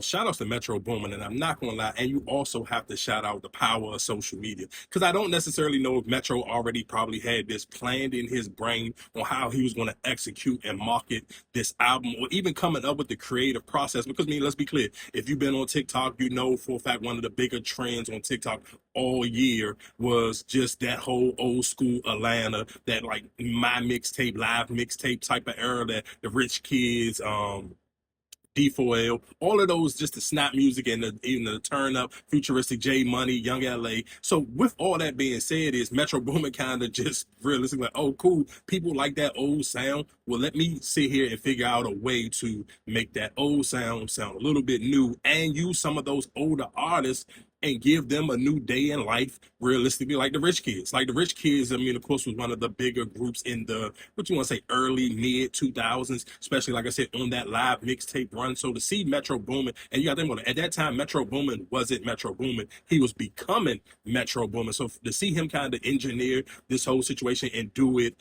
Shout outs to Metro Boomin, and I'm not gonna lie, and you also have to shout out the power of social media. Because I don't necessarily know if Metro already probably had this planned in his brain on how he was gonna execute and market this album, or even coming up with the creative process. Because I mean, let's be clear, if you've been on TikTok, you know for a fact one of the bigger trends on TikTok all year was just that whole old school Atlanta, that like my mixtape, live mixtape type of era, that the rich kids, D4L, all of those, just the snap music and even the turn up, futuristic J Money, Young LA. So with all that being said, is Metro Boomin kind of just realistically like, oh cool, people like that old sound. Well, let me sit here and figure out a way to make that old sound sound a little bit new and use some of those older artists and give them a new day in life, realistically, like the Rich Kids. Like the Rich Kids, I mean, of course, was one of the bigger groups in the, what you want to say, early, mid 2000s, especially, like I said, on that live mixtape run. So to see Metro Boomin, and you got to think about it, at that time, Metro Boomin wasn't Metro Boomin. He was becoming Metro Boomin. So to see him kind of engineer this whole situation and do it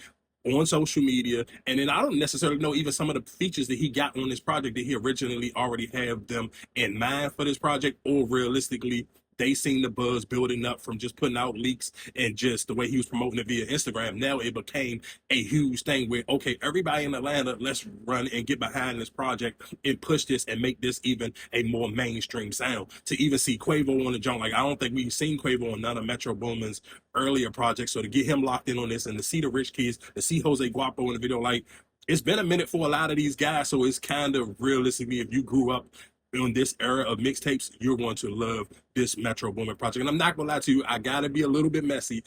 on social media, and then I don't necessarily know even some of the features that he got on this project that he originally already have them in mind for this project, or realistically they seen the buzz building up from just putting out leaks and just the way he was promoting it via Instagram. Now it became a huge thing where, okay, everybody in Atlanta, let's run and get behind this project and push this and make this even a more mainstream sound. To even see Quavo on the joint, like I don't think we've seen Quavo on none of Metro Boomin's earlier projects. So to get him locked in on this and to see the Rich Kids, to see Jose Guapo in the video, like it's been a minute for a lot of these guys. So it's kind of realistically, if you grew up in this era of mixtapes, you're going to love this Metro Boomin project. And I'm not gonna lie to you, I gotta be a little bit messy.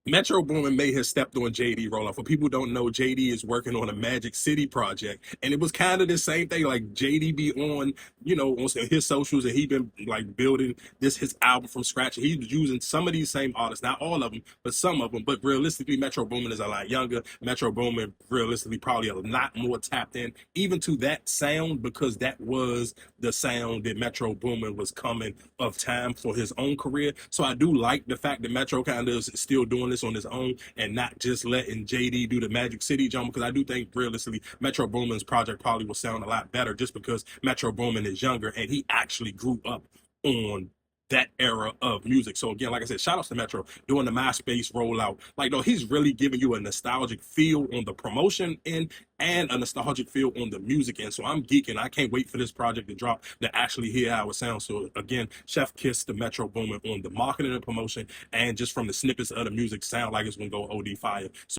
Metro Boomin may have stepped on JD rollout. For people who don't know, JD is working on a Magic City project, and it was kind of the same thing. Like JD be on, on his socials, and he been like building his album from scratch. And he's using some of these same artists, not all of them, but some of them. But realistically, Metro Boomin is a lot younger. Metro Boomin, realistically, probably a lot more tapped in, even to that sound, because that was the sound that Metro Boomin was coming of time for his own career. So I do like the fact that Metro kind of is still doing this on his own and not just letting JD do the Magic City jump, because I do think realistically Metro Boomin's project probably will sound a lot better just because Metro Boomin is younger and he actually grew up on that era of music. So again, like I said, shout outs to Metro doing the MySpace rollout. Like, no, he's really giving you a nostalgic feel on the promotion end and a nostalgic feel on the music end. So I'm geeking. I can't wait for this project to drop to actually hear how it sounds. So again, chef kiss to Metro Boomin on the marketing and promotion, and just from the snippets of the music, sound like it's gonna go OD fire. So